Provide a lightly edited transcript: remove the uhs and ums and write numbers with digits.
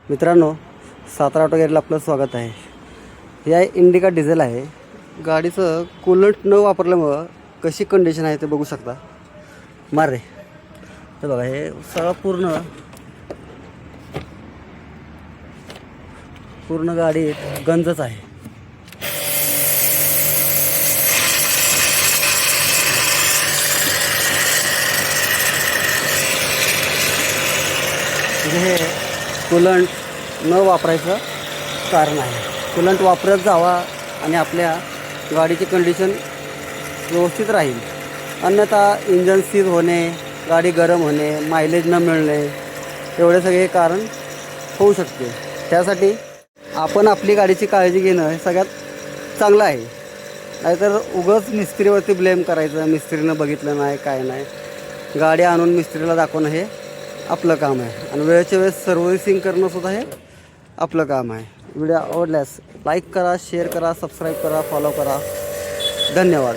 मित्रांनो, सातारा ऑटो गॅरेजला आपलं स्वागत आहे. या इंडिका डिझेल आहे. गाडीचं कूलंट न वापरल्यामुळं कशी कंडिशन आहे ते बघू शकता. मार रे. हे बघा, हे सगळं पूर्ण गाडीत गंजच आहे. हे कूलंट न वापरायचं कारण आहे. कूलंट वापरत जावा आणि आपल्या गाडीची कंडिशन व्यवस्थित राहील. अन्यथा इंजन सीज होणे, गाडी गरम होणे, मायलेज न मिळणे एवढे सगळे कारण होऊ शकते. त्यासाठी आपण आपली गाडीची काळजी घेणं हे सगळ्यात चांगलं आहे. नाहीतर उगाच मिस्त्रीवरती ब्लेम करायचं, मिस्त्रीनं बघितलं नाही काय नाही. गाडी आणून मिस्त्रीला दाखवणं हे आपलं काम आहे आणि वेळेच्या वेळेस सर्व्हिसिंग करणंसुद्धा हे आपलं काम आहे. व्हिडिओ आवडल्यास लाईक करा, शेअर करा, सबस्क्राईब करा, फॉलो करा. धन्यवाद.